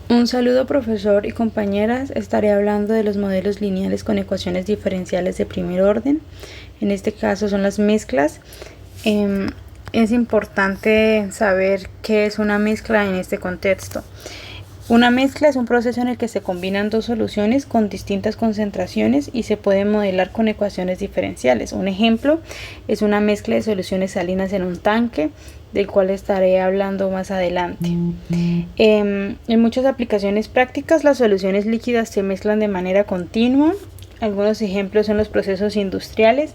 Un saludo profesor y compañeras, estaré hablando de los modelos lineales con ecuaciones diferenciales de primer orden. En este caso son las mezclas. Es importante saber qué es una mezcla en este contexto. Una mezcla es un proceso en el que se combinan dos soluciones con distintas concentraciones y se puede modelar con ecuaciones diferenciales. Un ejemplo es una mezcla de soluciones salinas en un tanque, del cual estaré hablando más adelante. En muchas aplicaciones prácticas, las soluciones líquidas se mezclan de manera continua. Algunos ejemplos son los procesos industriales,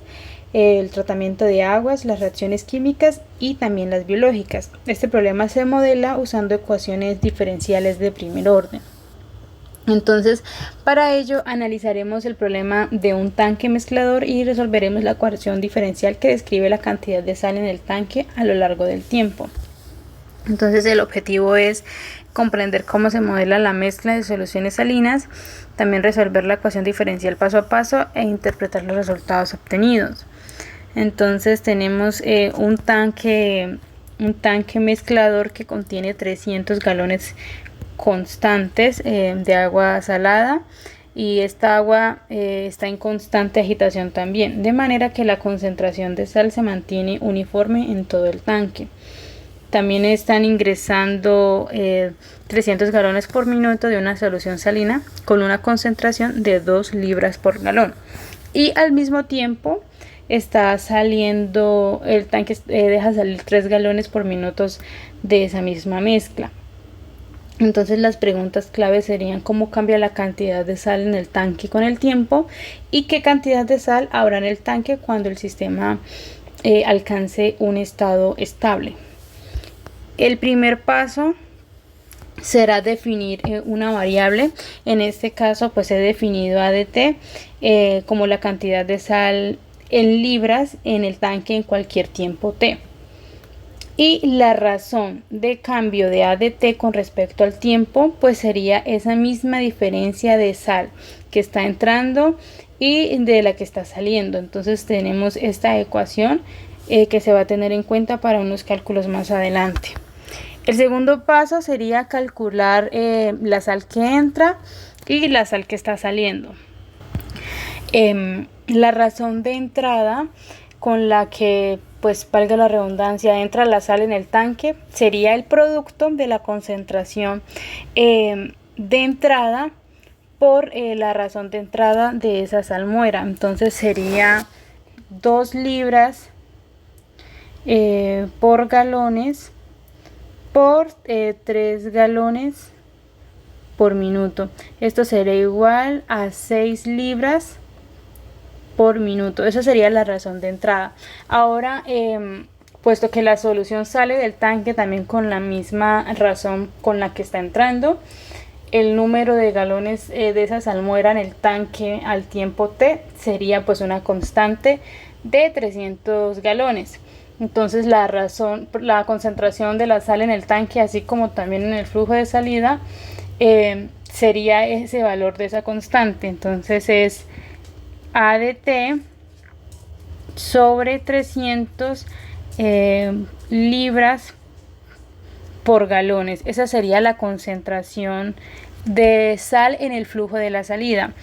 el tratamiento de aguas, las reacciones químicas y también las biológicas. Este problema se modela usando ecuaciones diferenciales de primer orden. Entonces, para ello analizaremos el problema de un tanque mezclador y resolveremos la ecuación diferencial que describe la cantidad de sal en el tanque a lo largo del tiempo. Entonces, el objetivo es comprender cómo se modela la mezcla de soluciones salinas, también resolver la ecuación diferencial paso a paso e interpretar los resultados obtenidos. Entonces tenemos un tanque mezclador que contiene 300 galones constantes de agua salada, y esta agua está en constante agitación también, de manera que la concentración de sal se mantiene uniforme en todo el tanque. También están ingresando 300 galones por minuto de una solución salina con una concentración de 2 libras por galón, y al mismo tiempo está saliendo, el tanque deja salir 3 galones por minuto de esa misma mezcla. Entonces las preguntas clave serían: ¿cómo cambia la cantidad de sal en el tanque con el tiempo? ¿Y qué cantidad de sal habrá en el tanque cuando el sistema alcance un estado estable? El primer paso será definir una variable. En este caso pues he definido ADT como la cantidad de sal en libras en el tanque en cualquier tiempo t, y la razón de cambio de ADT con respecto al tiempo pues sería esa misma diferencia de sal que está entrando y de la que está saliendo. Entonces tenemos esta ecuación que se va a tener en cuenta para unos cálculos más adelante. El segundo paso sería calcular la sal que entra y la sal que está saliendo. La razón de entrada con la que, pues valga la redundancia, entra la sal en el tanque sería el producto de la concentración de entrada por la razón de entrada de esa salmuera. Entonces sería 2 libras por galones por 3 galones por minuto. Esto será igual a 6 libras por minuto. Esa sería la razón de entrada. Ahora, puesto que la solución sale del tanque también con la misma razón con la que está entrando, el número de galones de esa salmuera en el tanque al tiempo t sería pues una constante de 300 galones. Entonces la concentración de la sal en el tanque, así como también en el flujo de salida, sería ese valor de esa constante. Entonces es ADT sobre 300 libras por galones. Esa sería la concentración de sal en el flujo de la salida,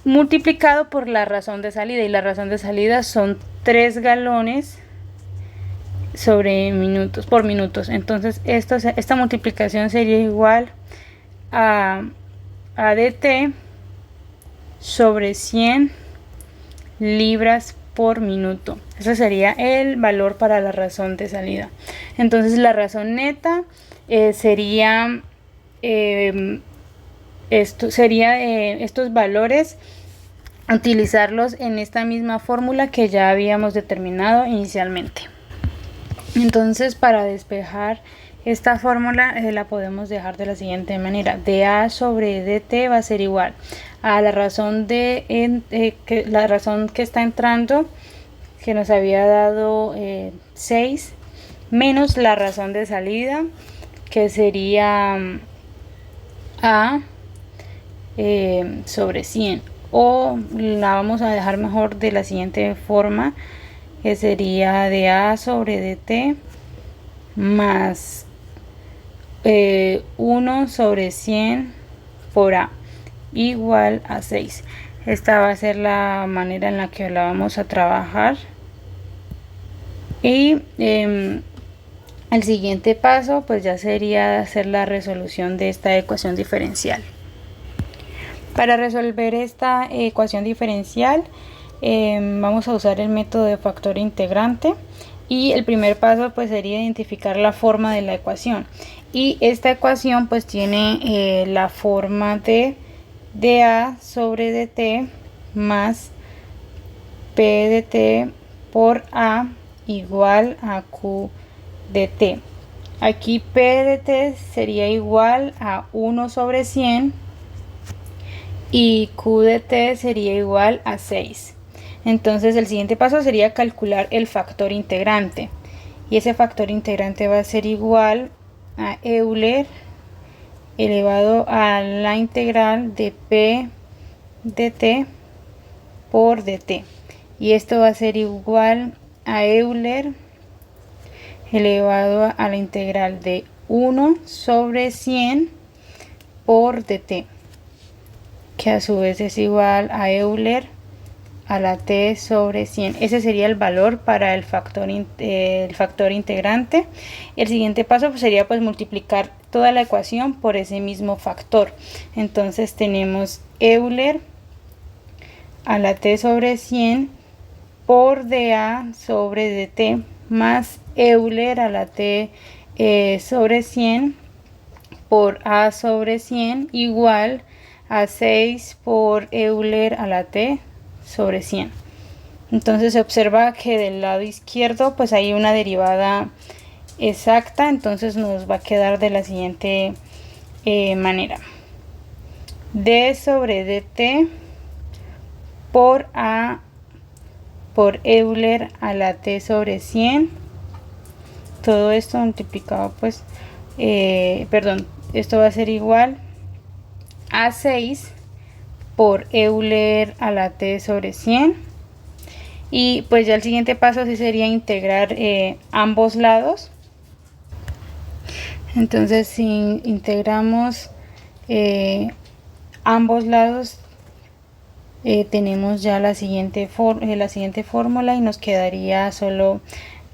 multiplicado por la razón de salida, y la razón de salida son 3 galones sobre minutos por minutos. Entonces esta multiplicación sería igual a ADT sobre 100 libras por minuto. Ese sería el valor para la razón de salida. Entonces la razón neta sería estos valores, utilizarlos en esta misma fórmula que ya habíamos determinado inicialmente. Entonces, para despejar esta fórmula la podemos dejar de la siguiente manera: dA sobre dt va a ser igual a la razón que está entrando, que nos había dado 6, menos la razón de salida, que sería a sobre 100, o la vamos a dejar mejor de la siguiente forma, que sería dA sobre dt más 1 sobre 100 por A igual a 6. Esta va a ser la manera en la que la vamos a trabajar. Y el siguiente paso pues ya sería hacer la resolución de esta ecuación diferencial. Para resolver esta ecuación diferencial vamos a usar el método de factor integrante, y el primer paso pues sería identificar la forma de la ecuación, y esta ecuación pues tiene la forma de dA sobre dt más p de t por A igual a Q de t. Aquí p de t sería igual a 1 sobre 100 y Q de t sería igual a 6. Entonces el siguiente paso sería calcular el factor integrante, y ese factor integrante va a ser igual a Euler elevado a la integral de p de t por dt, y esto va a ser igual a Euler elevado a la integral de 1 sobre 100 por dt, que a su vez es igual a Euler a la t sobre 100. Ese sería el valor para el factor integrante. El siguiente paso pues sería pues multiplicar toda la ecuación por ese mismo factor. Entonces tenemos Euler a la t sobre 100 por dA sobre dt más Euler a la t sobre 100 por A sobre 100 igual a 6 por Euler a la t sobre 100. Entonces se observa que del lado izquierdo pues hay una derivada exacta, entonces nos va a quedar de la siguiente manera: d sobre dt por A por Euler a la t sobre 100, todo esto multiplicado pues esto va a ser igual a 6 por Euler a la t sobre 100, y pues ya el siguiente paso sí sería integrar ambos lados. Entonces si integramos ambos lados tenemos ya la siguiente fórmula, y nos quedaría solo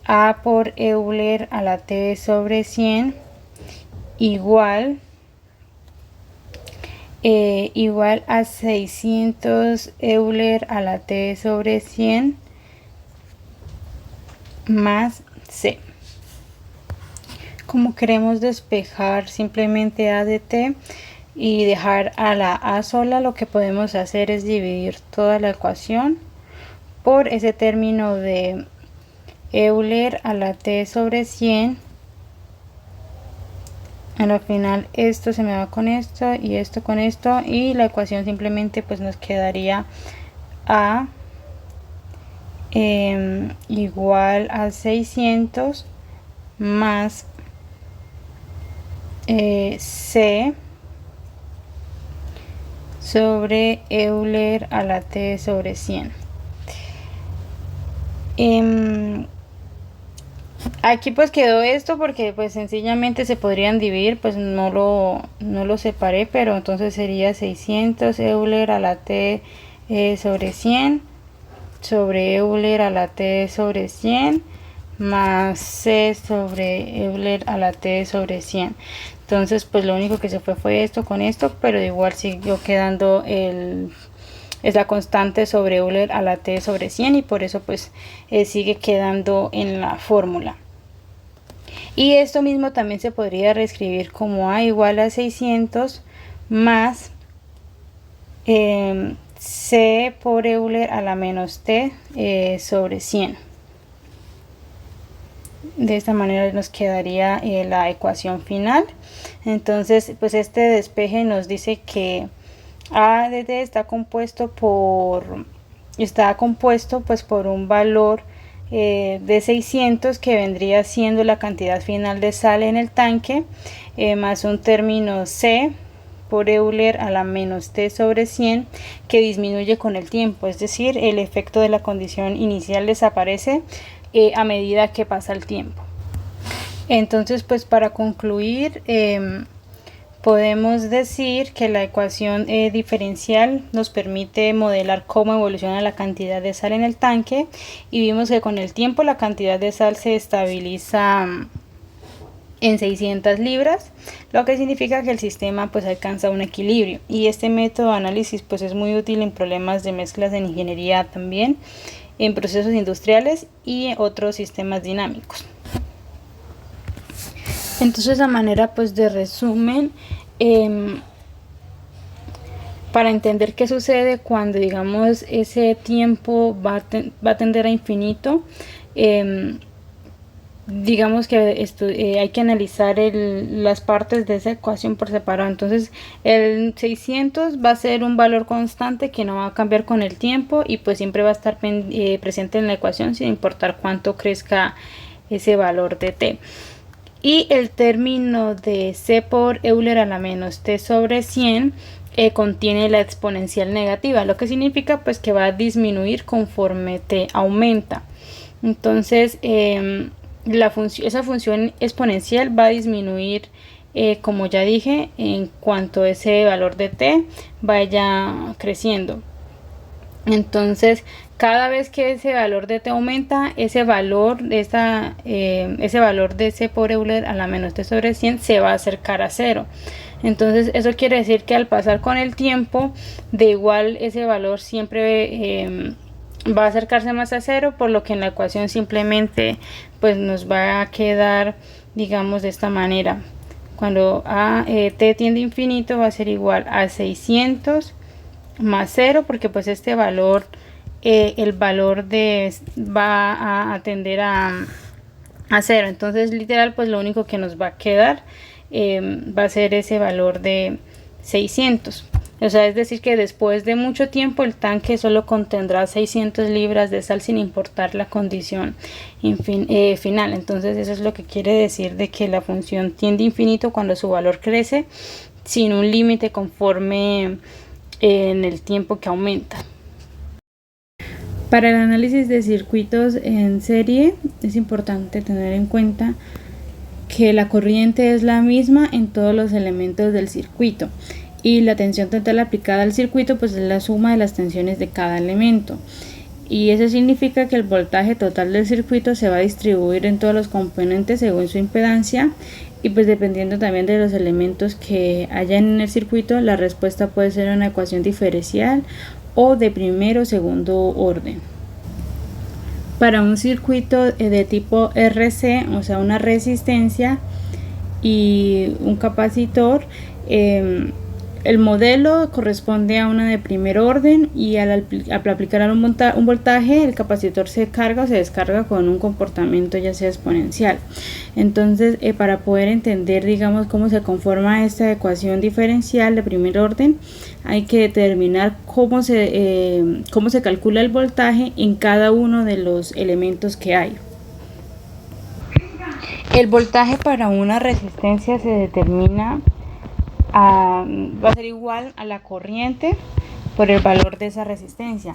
A por Euler a la t sobre 100 igual a 600 Euler a la t sobre 100 más c. Como queremos despejar simplemente A de t y dejar a la A sola, lo que podemos hacer es dividir toda la ecuación por ese término de Euler a la t sobre 100. A la final esto se me va con esto y esto con esto, y la ecuación simplemente pues nos quedaría A igual a 600 más C sobre Euler a la t sobre 100. Aquí pues quedó esto porque pues sencillamente se podrían dividir, pues no lo separé, pero entonces sería 600 Euler a la t sobre 100 sobre Euler a la t sobre 100 más c sobre Euler a la t sobre 100. Entonces pues lo único que se fue esto con esto, pero igual siguió quedando es la constante sobre Euler a la t sobre 100, y por eso pues sigue quedando en la fórmula. Y esto mismo también se podría reescribir como A igual a 600 más C por Euler a la menos t sobre 100. De esta manera nos quedaría la ecuación final. Entonces pues este despeje nos dice que A de t está compuesto pues por un valor de 600, que vendría siendo la cantidad final de sal en el tanque, más un término C por Euler a la menos t sobre 100, que disminuye con el tiempo, es decir, el efecto de la condición inicial desaparece a medida que pasa el tiempo. Entonces, pues para concluir, podemos decir que la ecuación diferencial nos permite modelar cómo evoluciona la cantidad de sal en el tanque, y vimos que con el tiempo la cantidad de sal se estabiliza en 600 libras, lo que significa que el sistema pues alcanza un equilibrio, y este método de análisis pues es muy útil en problemas de mezclas en ingeniería, también en procesos industriales y en otros sistemas dinámicos. Entonces, a manera pues de resumen, para entender qué sucede cuando digamos ese tiempo va a tender a infinito, digamos que hay que analizar las partes de esa ecuación por separado. Entonces el 600 va a ser un valor constante que no va a cambiar con el tiempo, y pues siempre va a estar presente en la ecuación sin importar cuánto crezca ese valor de t. Y el término de c por Euler a la menos t sobre 100 contiene la exponencial negativa, lo que significa pues que va a disminuir conforme t aumenta. Entonces esa función exponencial va a disminuir, como ya dije, en cuanto ese valor de t vaya creciendo. Entonces, cada vez que ese valor de t aumenta, ese valor de c por Euler a la menos t sobre 100 se va a acercar a 0. Entonces, eso quiere decir que al pasar con el tiempo, de igual ese valor siempre va a acercarse más a 0, por lo que en la ecuación simplemente pues nos va a quedar, digamos, de esta manera. Cuando t tiende a infinito, va a ser igual a 600 más 0, porque pues este valor, el valor va a tender a 0. Entonces literal pues lo único que nos va a quedar va a ser ese valor de 600. O sea, es decir que después de mucho tiempo el tanque solo contendrá 600 libras de sal sin importar la condición final. Entonces eso es lo que quiere decir de que la función tiende a infinito cuando su valor crece sin un límite conforme en el tiempo que aumenta. Para el análisis de circuitos en serie es importante tener en cuenta que la corriente es la misma en todos los elementos del circuito, y la tensión total aplicada al circuito pues es la suma de las tensiones de cada elemento, y eso significa que el voltaje total del circuito se va a distribuir en todos los componentes según su impedancia, y pues dependiendo también de los elementos que hayan en el circuito, la respuesta puede ser una ecuación diferencial o de primer o segundo orden. Para un circuito de tipo RC, o sea una resistencia y un capacitor, el modelo corresponde a una de primer orden, y al aplicar un voltaje, el capacitor se carga o se descarga con un comportamiento ya sea exponencial. Entonces, para poder entender, digamos, cómo se conforma esta ecuación diferencial de primer orden, hay que determinar cómo se calcula el voltaje en cada uno de los elementos que hay. El voltaje para una resistencia se determina va a ser igual a la corriente por el valor de esa resistencia,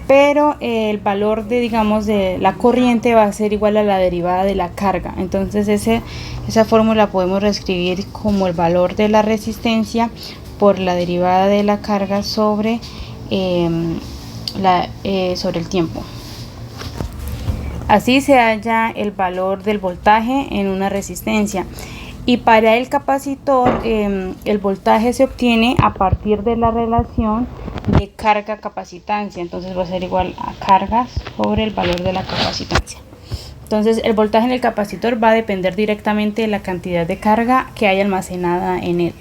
pero el valor de la corriente va a ser igual a la derivada de la carga. Entonces esa fórmula podemos reescribir como el valor de la resistencia por la derivada de la carga sobre el tiempo. Así se halla el valor del voltaje en una resistencia. Y para el capacitor, el voltaje se obtiene a partir de la relación de carga-capacitancia. Entonces va a ser igual a cargas sobre el valor de la capacitancia. Entonces el voltaje en el capacitor va a depender directamente de la cantidad de carga que hay almacenada en él.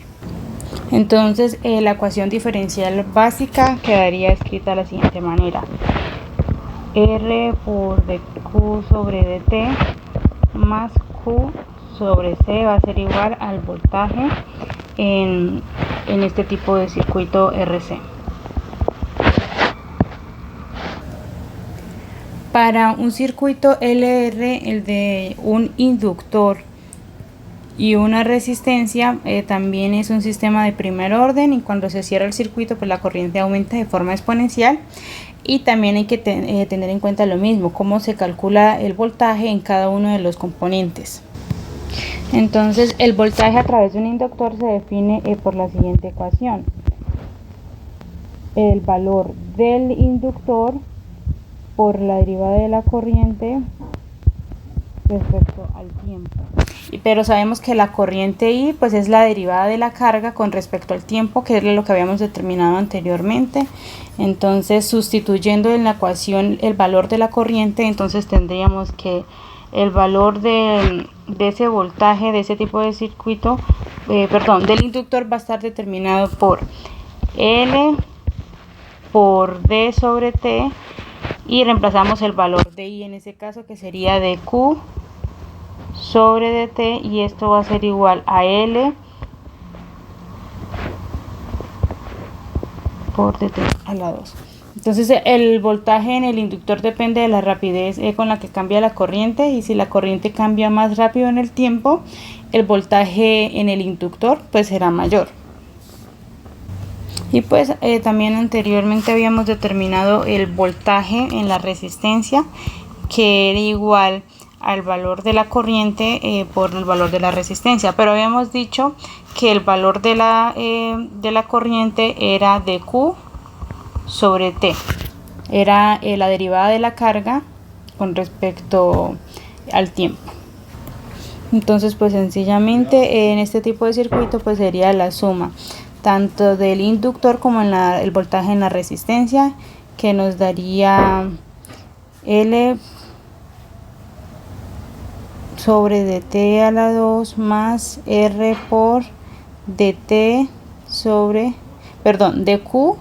Entonces la ecuación diferencial básica quedaría escrita de la siguiente manera: R por dQ sobre dt más Q sobre C va a ser igual al voltaje en este tipo de circuito RC. Para un circuito LR, el de un inductor y una resistencia, también es un sistema de primer orden, y cuando se cierra el circuito pues la corriente aumenta de forma exponencial. Y también hay que tener en cuenta lo mismo, cómo se calcula el voltaje en cada uno de los componentes. Entonces el voltaje a través de un inductor se define por la siguiente ecuación. El valor del inductor por la derivada de la corriente respecto al tiempo. Pero sabemos que la corriente I pues es la derivada de la carga con respecto al tiempo, que es lo que habíamos determinado anteriormente. Entonces, sustituyendo en la ecuación el valor de la corriente, entonces tendríamos que el valor de ese voltaje, de ese tipo de circuito, del inductor va a estar determinado por L por D sobre T, y reemplazamos el valor de I en ese caso, que sería de Q sobre dt, y esto va a ser igual a L por dt a la 2. Entonces el voltaje en el inductor depende de la rapidez con la que cambia la corriente, y si la corriente cambia más rápido en el tiempo, el voltaje en el inductor pues será mayor. Y pues también anteriormente habíamos determinado el voltaje en la resistencia, que era igual al valor de la corriente por el valor de la resistencia, pero habíamos dicho que el valor de la corriente era de Q sobre T, era la derivada de la carga con respecto al tiempo. Entonces pues sencillamente en este tipo de circuito pues sería la suma tanto del inductor como en el voltaje en la resistencia, que nos daría L sobre dt a la 2 más R por dt sobre, dq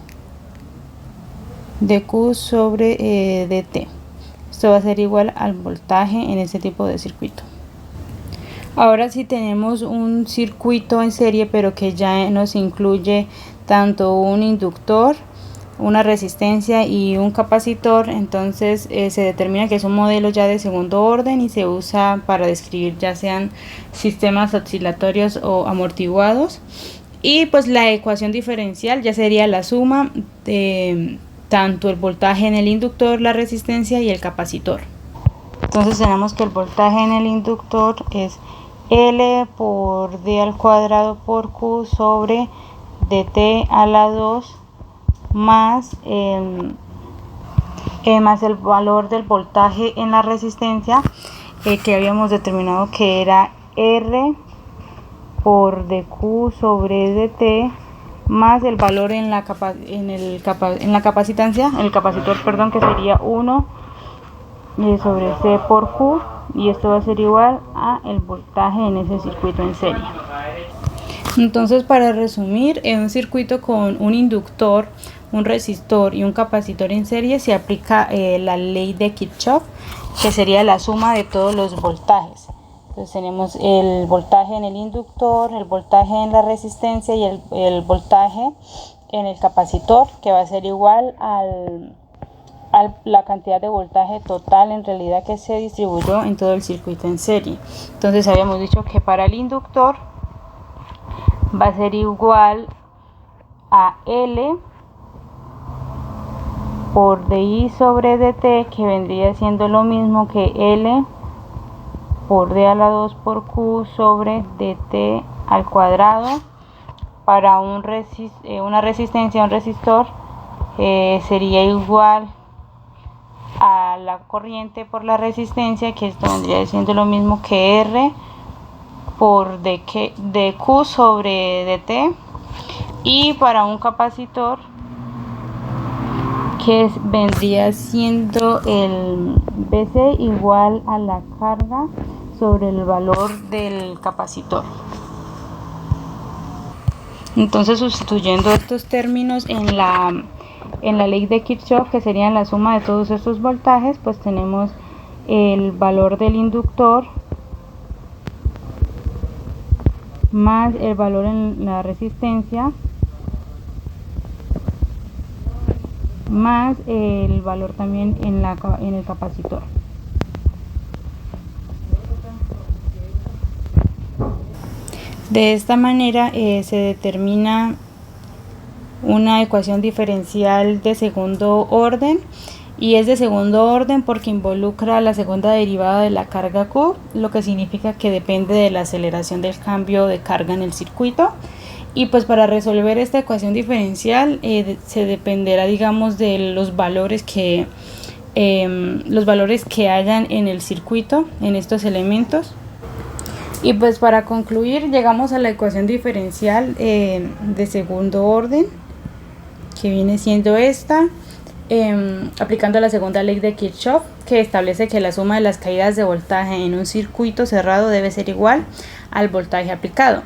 sobre dt. Esto va a ser igual al voltaje en este tipo de circuito. Ahora si tenemos un circuito en serie, pero que ya nos incluye tanto un inductor, una resistencia y un capacitor, entonces se determina que es un modelo ya de segundo orden y se usa para describir ya sean sistemas oscilatorios o amortiguados. Y pues la ecuación diferencial ya sería la suma de tanto el voltaje en el inductor, la resistencia y el capacitor. Entonces tenemos que el voltaje en el inductor es L por D al cuadrado por Q sobre dt a la 2 más el valor del voltaje en la resistencia, que habíamos determinado que era R por dq sobre dt, más el valor en la capacitancia, en el capacitor, que sería 1 sobre C por Q, y esto va a ser igual a el voltaje en ese circuito en serie. Entonces, para resumir, en un circuito con un inductor, un resistor y un capacitor en serie se aplica la ley de Kirchhoff, que sería la suma de todos los voltajes. Entonces tenemos el voltaje en el inductor, el voltaje en la resistencia y el voltaje en el capacitor, que va a ser igual a la cantidad de voltaje total en realidad que se distribuyó en todo el circuito en serie. Entonces habíamos dicho que para el inductor va a ser igual a L por di sobre dt, que vendría siendo lo mismo que L por d a la 2 por Q sobre dt al cuadrado. Para una resistencia, un resistor, sería igual a la corriente por la resistencia, que esto vendría siendo lo mismo que R por dq sobre dt. Y para un capacitor, que vendría siendo el BC igual a la carga sobre el valor del capacitor. Entonces, sustituyendo estos términos en la ley de Kirchhoff, que serían la suma de todos estos voltajes, pues tenemos el valor del inductor más el valor en la resistencia más el valor también en el capacitor. De esta manera se determina una ecuación diferencial de segundo orden, y es de segundo orden porque involucra la segunda derivada de la carga Q, lo que significa que depende de la aceleración del cambio de carga en el circuito. Y pues para resolver esta ecuación diferencial se dependerá, digamos, de los valores que hayan en el circuito, en estos elementos. Y pues para concluir llegamos a la ecuación diferencial de segundo orden, que viene siendo esta, aplicando la segunda ley de Kirchhoff, que establece que la suma de las caídas de voltaje en un circuito cerrado debe ser igual al voltaje aplicado.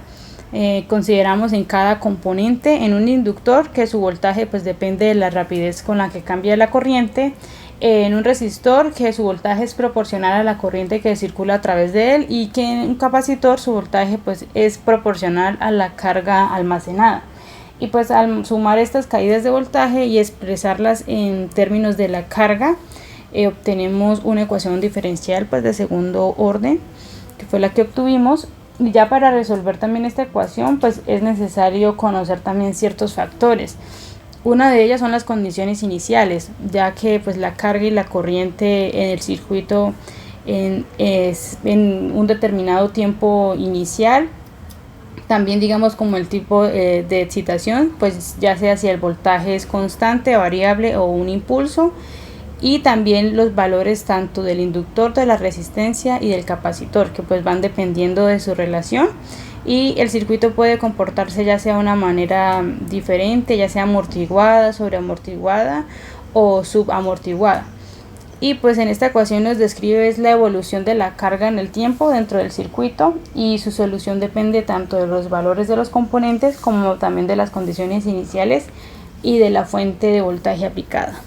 Consideramos en cada componente, en un inductor, que su voltaje pues depende de la rapidez con la que cambia la corriente, en un resistor que su voltaje es proporcional a la corriente que circula a través de él, y que en un capacitor su voltaje pues es proporcional a la carga almacenada. Y pues al sumar estas caídas de voltaje y expresarlas en términos de la carga, obtenemos una ecuación diferencial pues de segundo orden, que fue la que obtuvimos. Y ya para resolver también esta ecuación pues es necesario conocer también ciertos factores. Una de ellas son las condiciones iniciales, ya que pues la carga y la corriente en el circuito es en un determinado tiempo inicial. También digamos como el tipo de excitación, pues ya sea si el voltaje es constante, variable o un impulso. Y también los valores tanto del inductor, de la resistencia y del capacitor, que pues van dependiendo de su relación. Y el circuito puede comportarse ya sea de una manera diferente, ya sea amortiguada, sobreamortiguada o subamortiguada. Y pues en esta ecuación nos describe es la evolución de la carga en el tiempo dentro del circuito, y su solución depende tanto de los valores de los componentes como también de las condiciones iniciales y de la fuente de voltaje aplicada.